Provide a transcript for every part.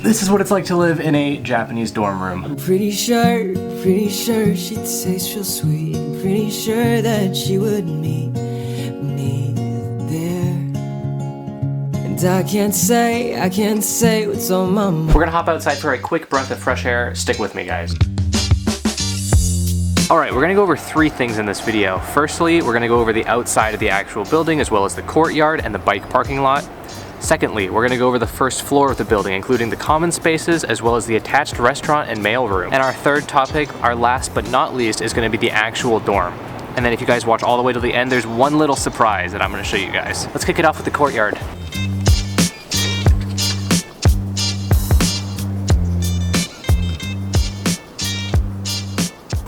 This is what it's like to live in a Japanese dorm room. I'm pretty sure she'd taste real sweet. I'm pretty sure that she would meet me there. And I can't say what's on my mind. We're gonna hop outside for a quick breath of fresh air. Stick with me, guys. Alright, we're gonna go over 3 things in this video. Firstly, we're gonna go over the outside of the actual building, as well as the courtyard and the bike parking lot. Secondly, we're going to go over the first floor of the building, including the common spaces, as well as the attached restaurant and mailroom. And our third topic, our last but not least, is going to be the actual dorm. And then if you guys watch all the way to the end, there's one little surprise that I'm going to show you guys. Let's kick it off with the courtyard.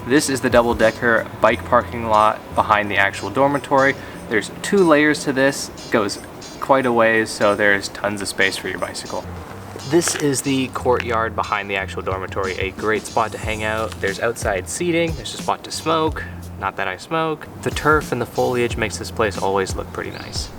This is the double-decker bike parking lot behind the actual dormitory. There's 2 layers to this. It goes quite a ways, so there's tons of space for your bicycle. This is the courtyard behind the actual dormitory, a great spot to hang out. There's outside seating, there's a spot to smoke, not that I smoke. The turf and the foliage makes this place always look pretty nice.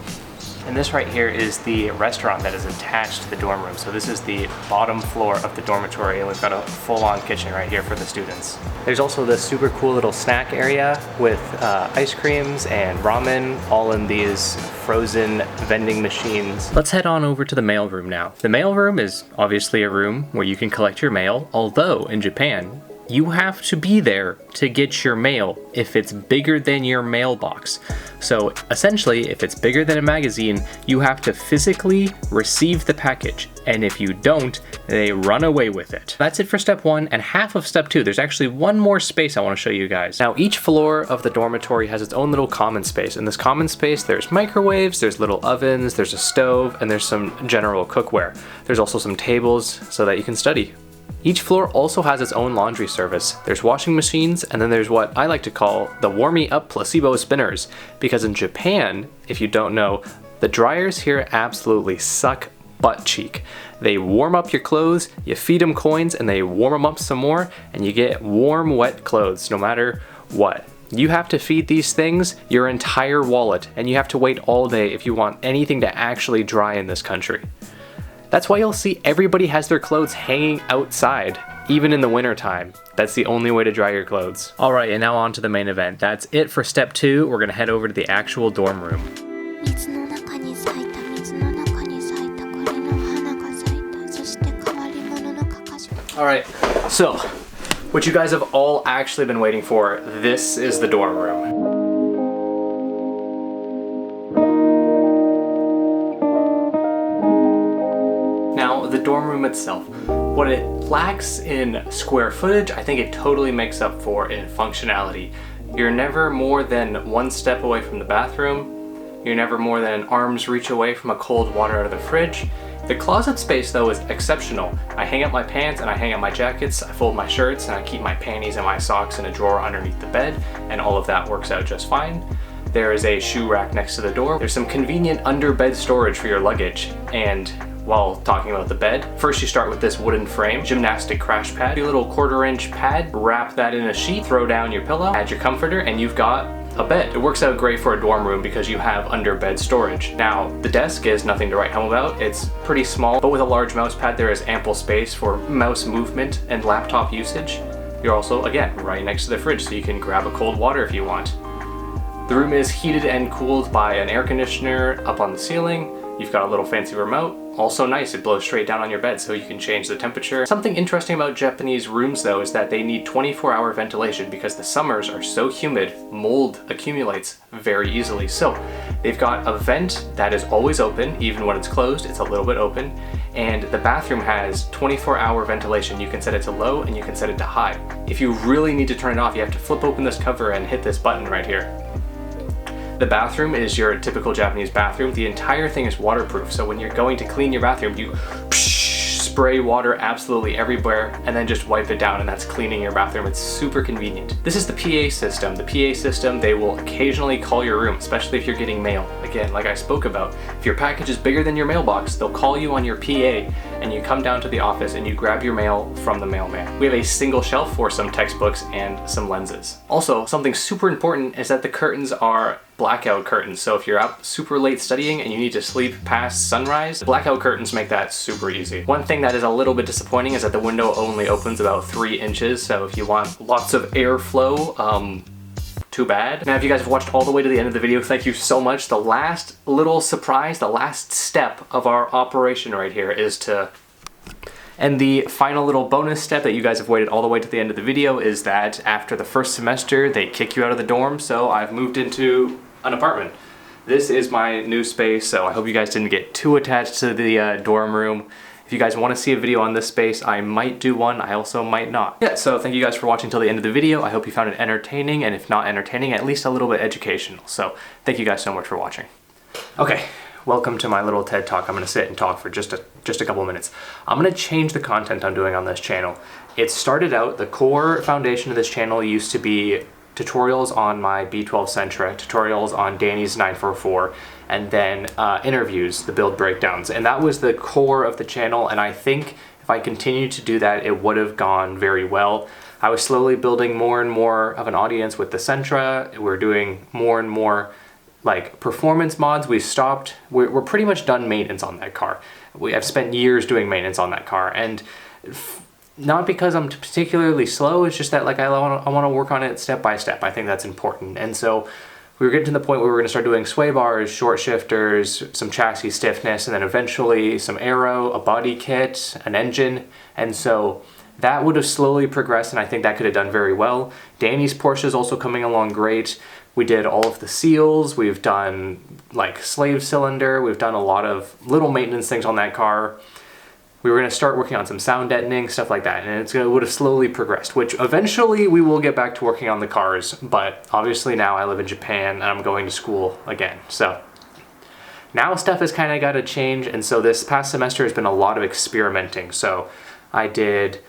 And this right here is the restaurant that is attached to the dorm room. So this is the bottom floor of the dormitory, and we've got a full-on kitchen right here for the students. There's also this super cool little snack area with ice creams and ramen, all in these frozen vending machines. Let's head on over to the mailroom now. The mailroom is obviously a room where you can collect your mail, although in Japan, you have to be there to get your mail if it's bigger than your mailbox. So essentially, if it's bigger than a magazine, you have to physically receive the package. And if you don't, they run away with it. That's it for step 1 and half of step 2. There's actually one more space I want to show you guys. Now, each floor of the dormitory has its own little common space. In this common space, there's microwaves, there's little ovens, there's a stove, and there's some general cookware. There's also some tables so that you can study. Each floor also has its own laundry service. There's washing machines, and then there's what I like to call the warm-me-up placebo spinners. Because in Japan, if you don't know, the dryers here absolutely suck butt cheek. They warm up your clothes, you feed them coins, and they warm them up some more, and you get warm, wet clothes no matter what. You have to feed these things your entire wallet, and you have to wait all day if you want anything to actually dry in this country. That's why you'll see everybody has their clothes hanging outside, even in the winter time. That's the only way to dry your clothes. All right, and now on to the main event. That's it for step 2. We're gonna head over to the actual dorm room. All right, so what you guys have all actually been waiting for, this is the dorm room. Now, the dorm room itself, what it lacks in square footage, I think it totally makes up for in functionality. You're never more than 1 step away from the bathroom. You're never more than an arm's reach away from a cold water out of the fridge. The closet space, though, is exceptional. I hang up my pants and I hang up my jackets, I fold my shirts, and I keep my panties and my socks in a drawer underneath the bed, and all of that works out just fine. There is a shoe rack next to the door. There's some convenient under-bed storage for your luggage, and while talking about the bed, first you start with this wooden frame, gymnastic crash pad, your little 1/4-inch pad, wrap that in a sheet, throw down your pillow, add your comforter, and you've got a bed. It works out great for a dorm room because you have under bed storage. Now, the desk is nothing to write home about. It's pretty small, but with a large mouse pad, there is ample space for mouse movement and laptop usage. You're also, again, right next to the fridge, so you can grab a cold water if you want. The room is heated and cooled by an air conditioner up on the ceiling. You've got a little fancy remote. Also nice, it blows straight down on your bed so you can change the temperature. Something interesting about Japanese rooms though is that they need 24-hour ventilation because the summers are so humid, mold accumulates very easily. So they've got a vent that is always open, even when it's closed, it's a little bit open. And the bathroom has 24-hour ventilation. You can set it to low and you can set it to high. If you really need to turn it off, you have to flip open this cover and hit this button right here. The bathroom is your typical Japanese bathroom. The entire thing is waterproof, so when you're going to clean your bathroom, you spray water absolutely everywhere and then just wipe it down, and that's cleaning your bathroom. It's super convenient. This is the PA system. The PA system, they will occasionally call your room, especially if you're getting mail. Again, like I spoke about, if your package is bigger than your mailbox, they'll call you on your PA and you come down to the office and you grab your mail from the mailman. We have a single shelf for some textbooks and some lenses. Also, something super important is that the curtains are blackout curtains. So if you're up super late studying and you need to sleep past sunrise, blackout curtains make that super easy. One thing that is a little bit disappointing is that the window only opens about 3 inches. So if you want lots of airflow, too bad. Now, if you guys have watched all the way to the end of the video, thank you so much. The last little surprise, the last step of our operation right here is to... And the final little bonus step that you guys have waited all the way to the end of the video is that after the first semester, they kick you out of the dorm, so I've moved into an apartment. This is my new space, so I hope you guys didn't get too attached to the dorm room. If you guys want to see a video on this space, I might do one, I also might not. Yeah, so thank you guys for watching till the end of the video. I hope you found it entertaining, and if not entertaining, at least a little bit educational. So thank you guys so much for watching. Okay, welcome to my little TED Talk. I'm gonna sit and talk for just a couple minutes. I'm gonna change the content I'm doing on this channel. It started out, the core foundation of this channel used to be tutorials on my B12 Sentra, tutorials on Danny's 944, and then interviews, the build breakdowns. And that was the core of the channel, and I think if I continued to do that, it would have gone very well. I was slowly building more and more of an audience with the Sentra. We're doing more and more like performance mods. We're pretty much done maintenance on that car. I've spent years doing maintenance on that car, and not because I'm particularly slow, it's just that like I want to work on it step by step. I think that's important. And so we were getting to the point where we were going to start doing sway bars, short shifters, some chassis stiffness, and then eventually some aero, a body kit, an engine. And so that would have slowly progressed, and I think that could have done very well. Danny's Porsche is also coming along great. We did all of the seals, we've done like slave cylinder, we've done a lot of little maintenance things on that car. We were going to start working on some sound deadening, stuff like that, and it would have slowly progressed, which eventually we will get back to working on the cars, but obviously now I live in Japan and I'm going to school again. So now stuff has kind of got to change, and so this past semester has been a lot of experimenting. So I did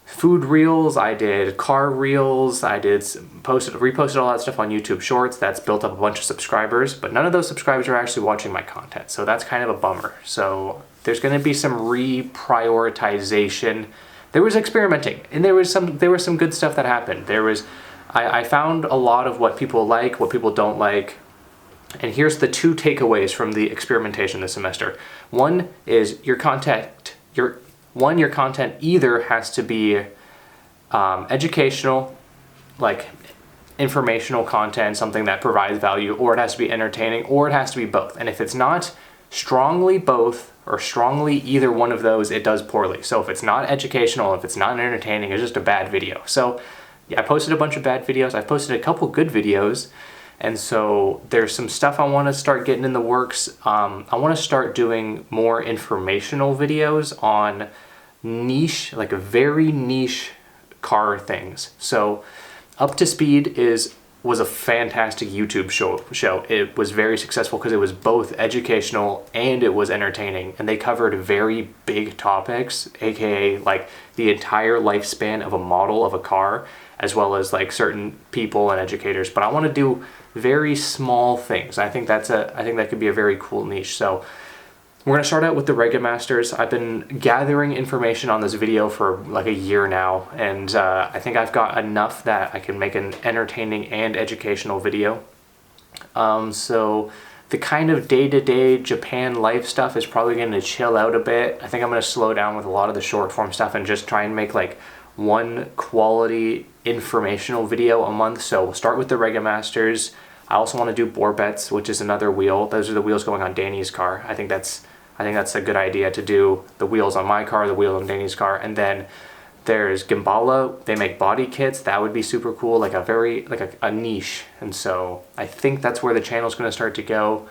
food reels, I did car reels, I did reposted all that stuff on YouTube Shorts. That's built up a bunch of subscribers, but none of those subscribers are actually watching my content, so that's kind of a bummer. So there's going to be some reprioritization. There was experimenting, and there was some good stuff that happened. I found a lot of what people like, what people don't like, and here's the 2 takeaways from the experimentation this semester. One is your content either has to be educational, like informational content, something that provides value, or it has to be entertaining, or it has to be both. And if it's not strongly both or strongly either one of those, it does poorly. So if it's not educational, if it's not entertaining, it's just a bad video. So yeah, I posted a bunch of bad videos. I've posted a couple good videos. And so there's some stuff I want to start getting in the works. I want to start doing more informational videos on niche, like very niche car things. So Up to Speed was a fantastic YouTube show. It was very successful because it was both educational and it was entertaining, and they covered very big topics, aka like the entire lifespan of a model of a car, as well as like certain people and educators. But I want to do very small things. I think that could be a very cool niche. So we're going to start out with the Rega Masters. I've been gathering information on this video for like a year now, and I think I've got enough that I can make an entertaining and educational video. So the kind of day-to-day Japan life stuff is probably going to chill out a bit. I think I'm going to slow down with a lot of the short form stuff and just try and make like one quality informational video a month. So we'll start with the Rega Masters. I also want to do Borbets, which is another wheel. Those are the wheels going on Danny's car. I think that's a good idea to do the wheels on my car, the wheels on Danny's car. And then there's Gimbala. They make body kits. That would be super cool, like a niche. And so I think that's where the channel's going to start to go.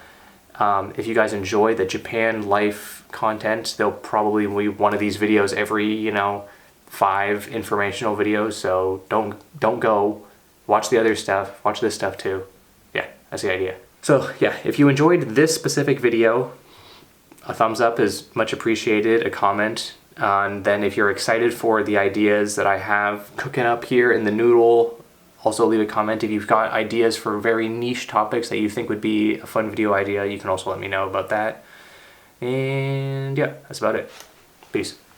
If you guys enjoy the Japan life content, there'll probably be one of these videos every, 5 informational videos. So don't go. Watch the other stuff. Watch this stuff too. Yeah, that's the idea. So yeah, if you enjoyed this specific video, a thumbs up is much appreciated, a comment. And then if you're excited for the ideas that I have cooking up here in the noodle, also leave a comment. If you've got ideas for very niche topics that you think would be a fun video idea, you can also let me know about that. And yeah, that's about it. Peace.